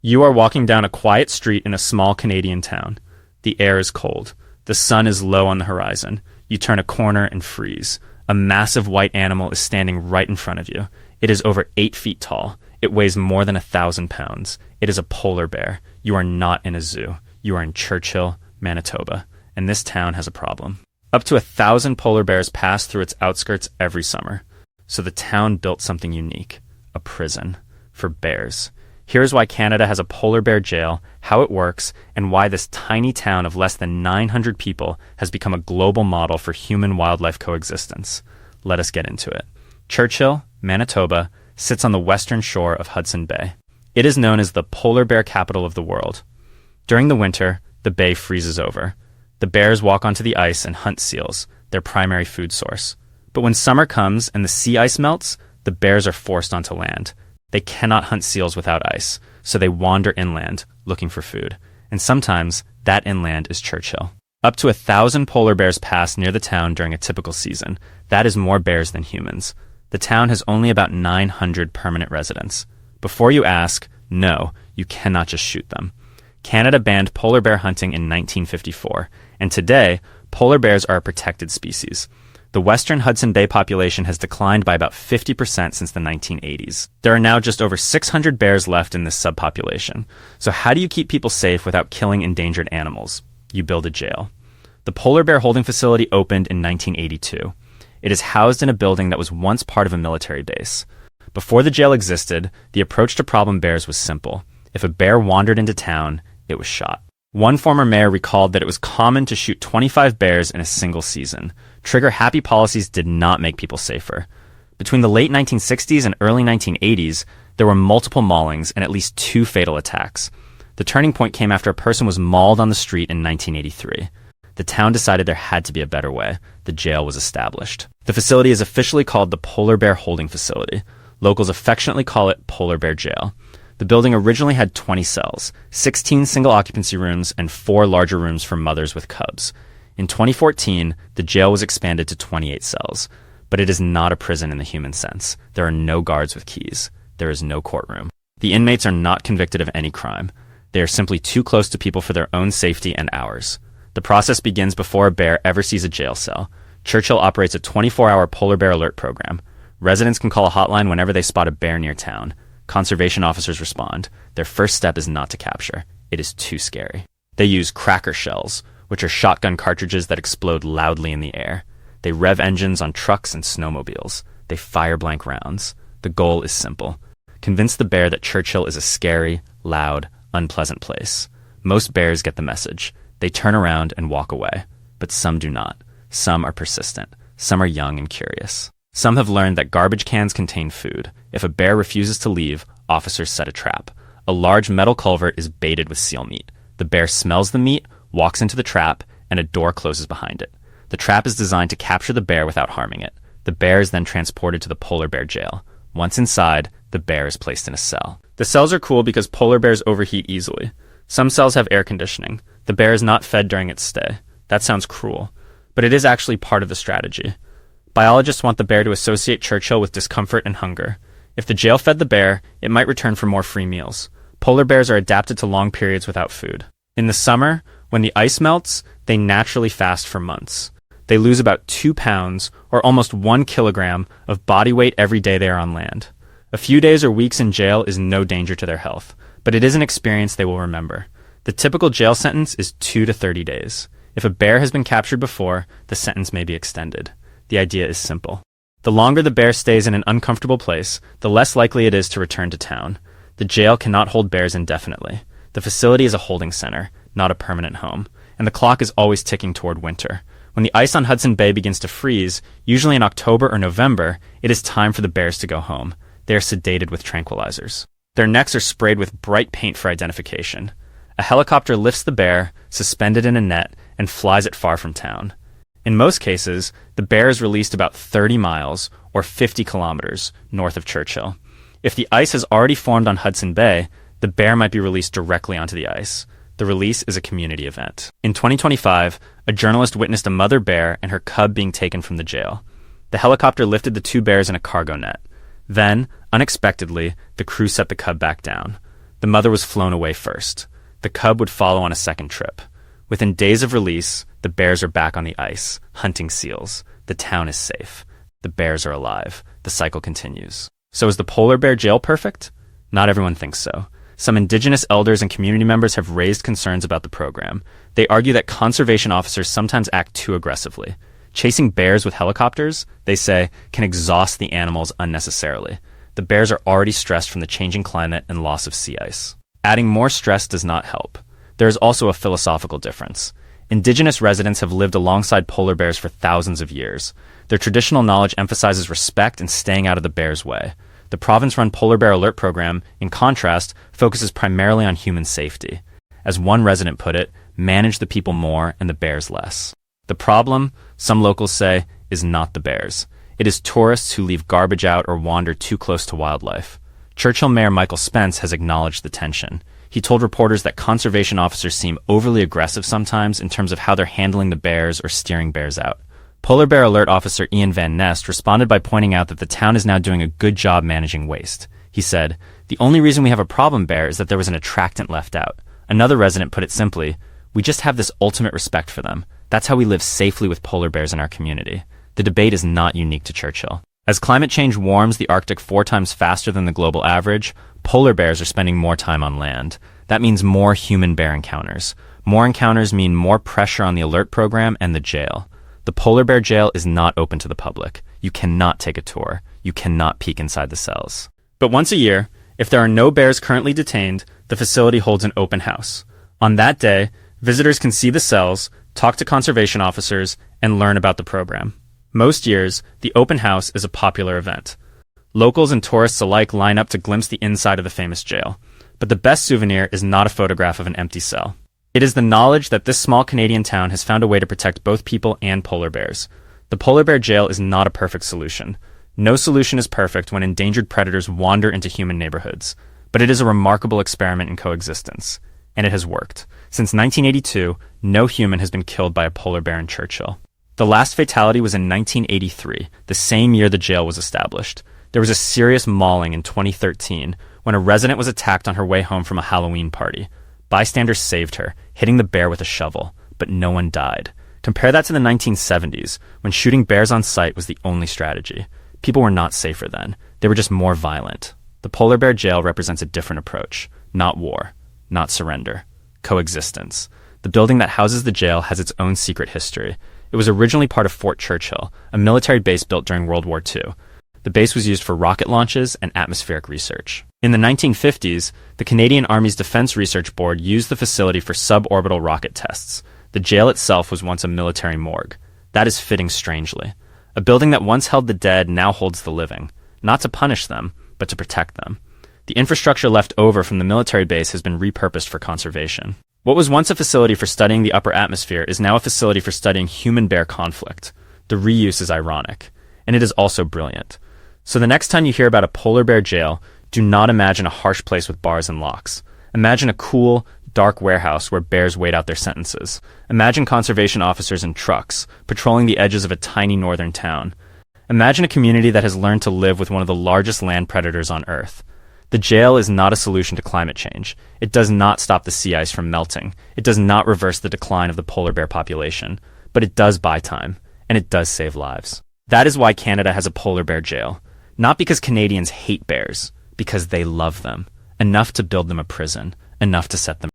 You are walking down a quiet street in a small Canadian town. The air is cold. The sun is low on the horizon. You turn a corner and freeze. A massive white animal is standing right in front of you. It is over 8 feet tall. It weighs more than 1,000 pounds. It is a polar bear. You are not in a zoo. You are in Churchill, Manitoba, and this town has a problem. Up to 1,000 polar bears pass through its outskirts every summer. So the town built something unique, a prison for bears. Here's why Canada has a polar bear jail, how it works, and why this tiny town of less than 900 people has become a global model for human-wildlife coexistence. Let us get into it. Churchill, Manitoba, sits on the western shore of Hudson Bay. It is known as the polar bear capital of the world. During the winter, the bay freezes over. The bears walk onto the ice and hunt seals, their primary food source. But when summer comes and the sea ice melts, the bears are forced onto land. They cannot hunt seals without ice, so they wander inland, looking for food. And sometimes, that inland is Churchill. Up to 1,000 polar bears pass near the town during a typical season. That is more bears than humans. The town has only about 900 permanent residents. Before you ask, no, you cannot just shoot them. Canada banned polar bear hunting in 1954, and today, polar bears are a protected species. The western Hudson Bay population has declined by about 50% since the 1980s. There are now just over 600 bears left in this subpopulation. So how do you keep people safe without killing endangered animals? You build a jail. The polar bear holding facility opened in 1982. It is housed in a building that was once part of a military base. Before the jail existed, the approach to problem bears was simple. If a bear wandered into town, it was shot. One former mayor recalled that it was common to shoot 25 bears in a single season. Trigger-happy policies did not make people safer. Between the late 1960s and early 1980s, there were multiple maulings and at least 2 fatal attacks. The turning point came after a person was mauled on the street in 1983. The town decided there had to be a better way. The jail was established. The facility is officially called the Polar Bear Holding Facility. Locals affectionately call it Polar Bear Jail. The building originally had 20 cells, 16 single-occupancy rooms, and 4 larger rooms for mothers with cubs. In 2014, the jail was expanded to 28 cells. But it is not a prison in the human sense. There are no guards with keys. There is no courtroom. The inmates are not convicted of any crime. They are simply too close to people for their own safety and ours. The process begins before a bear ever sees a jail cell. Churchill operates a 24-hour polar bear alert program. Residents can call a hotline whenever they spot a bear near town. Conservation officers respond. Their first step is not to capture. It is too scary. They use cracker shells, which are shotgun cartridges that explode loudly in the air. They rev engines on trucks and snowmobiles. They fire blank rounds. The goal is simple. Convince the bear that Churchill is a scary, loud, unpleasant place. Most bears get the message. They turn around and walk away. But some do not. Some are persistent. Some are young and curious. Some have learned that garbage cans contain food. If a bear refuses to leave, officers set a trap. A large metal culvert is baited with seal meat. The bear smells the meat, walks into the trap, and a door closes behind it. The trap is designed to capture the bear without harming it. The bear is then transported to the polar bear jail. Once inside, the bear is placed in a cell. The cells are cool because polar bears overheat easily. Some cells have air conditioning. The bear is not fed during its stay. That sounds cruel, but it is actually part of the strategy. Biologists want the bear to associate Churchill with discomfort and hunger. If the jail fed the bear, it might return for more free meals. Polar bears are adapted to long periods without food. In the summer, when the ice melts, they naturally fast for months. They lose about 2 pounds, or almost 1 kilogram, of body weight every day they are on land. A few days or weeks in jail is no danger to their health, but it is an experience they will remember. The typical jail sentence is 2 to 30 days. If a bear has been captured before, the sentence may be extended. The idea is simple. The longer the bear stays in an uncomfortable place, the less likely it is to return to town. The jail cannot hold bears indefinitely. The facility is a holding center, not a permanent home, and the clock is always ticking toward winter. When the ice on Hudson Bay begins to freeze, usually in October or November, it is time for the bears to go home. They are sedated with tranquilizers. Their necks are sprayed with bright paint for identification. A helicopter lifts the bear, suspended in a net, and flies it far from town. In most cases, the bear is released about 30 miles, or 50 kilometers, north of Churchill. If the ice has already formed on Hudson Bay, the bear might be released directly onto the ice. The release is a community event. In 2025, a journalist witnessed a mother bear and her cub being taken from the jail. The helicopter lifted the 2 bears in a cargo net. Then, unexpectedly, the crew set the cub back down. The mother was flown away first. The cub would follow on a second trip. Within days of release, the bears are back on the ice, hunting seals. The town is safe. The bears are alive. The cycle continues. So is the polar bear jail perfect? Not everyone thinks so. Some indigenous elders and community members have raised concerns about the program. They argue that conservation officers sometimes act too aggressively. Chasing bears with helicopters, they say, can exhaust the animals unnecessarily. The bears are already stressed from the changing climate and loss of sea ice. Adding more stress does not help. There is also a philosophical difference. Indigenous residents have lived alongside polar bears for thousands of years. Their traditional knowledge emphasizes respect and staying out of the bear's way. The province-run Polar Bear Alert Program, in contrast, focuses primarily on human safety. As one resident put it, manage the people more and the bears less. The problem, some locals say, is not the bears. It is tourists who leave garbage out or wander too close to wildlife. Churchill Mayor Michael Spence has acknowledged the tension. He told reporters that conservation officers seem overly aggressive sometimes in terms of how they're handling the bears or steering bears out. Polar Bear Alert Officer Ian Van Nest responded by pointing out that the town is now doing a good job managing waste. He said, "The only reason we have a problem bear is that there was an attractant left out." Another resident put it simply, "We just have this ultimate respect for them. That's how we live safely with polar bears in our community." The debate is not unique to Churchill. As climate change warms the Arctic 4 times faster than the global average, polar bears are spending more time on land. That means more human-bear encounters. More encounters mean more pressure on the alert program and the jail. The polar bear jail is not open to the public. You cannot take a tour. You cannot peek inside the cells. But once a year, if there are no bears currently detained, the facility holds an open house. On that day, visitors can see the cells, talk to conservation officers, and learn about the program. Most years, the open house is a popular event. Locals and tourists alike line up to glimpse the inside of the famous jail. But the best souvenir is not a photograph of an empty cell. It is the knowledge that this small Canadian town has found a way to protect both people and polar bears. The polar bear jail is not a perfect solution. No solution is perfect when endangered predators wander into human neighborhoods. But it is a remarkable experiment in coexistence. And it has worked. Since 1982, no human has been killed by a polar bear in Churchill. The last fatality was in 1983, the same year the jail was established. There was a serious mauling in 2013 when a resident was attacked on her way home from a Halloween party. Bystanders saved her, hitting the bear with a shovel, but no one died. Compare that to the 1970s, when shooting bears on sight was the only strategy. People were not safer then. They were just more violent. The polar bear jail represents a different approach. Not war. Not surrender. Coexistence. The building that houses the jail has its own secret history. It was originally part of Fort Churchill, a military base built during World War II. The base was used for rocket launches and atmospheric research. In the 1950s, the Canadian Army's Defense Research Board used the facility for suborbital rocket tests. The jail itself was once a military morgue. That is fitting strangely. A building that once held the dead now holds the living, not to punish them, but to protect them. The infrastructure left over from the military base has been repurposed for conservation. What was once a facility for studying the upper atmosphere is now a facility for studying human-bear conflict. The reuse is ironic, and it is also brilliant. So the next time you hear about a polar bear jail, do not imagine a harsh place with bars and locks. Imagine a cool, dark warehouse where bears wait out their sentences. Imagine conservation officers in trucks, patrolling the edges of a tiny northern town. Imagine a community that has learned to live with one of the largest land predators on Earth. The jail is not a solution to climate change. It does not stop the sea ice from melting. It does not reverse the decline of the polar bear population. But it does buy time, and it does save lives. That is why Canada has a polar bear jail. Not because Canadians hate bears, because they love them. Enough to build them a prison, enough to set them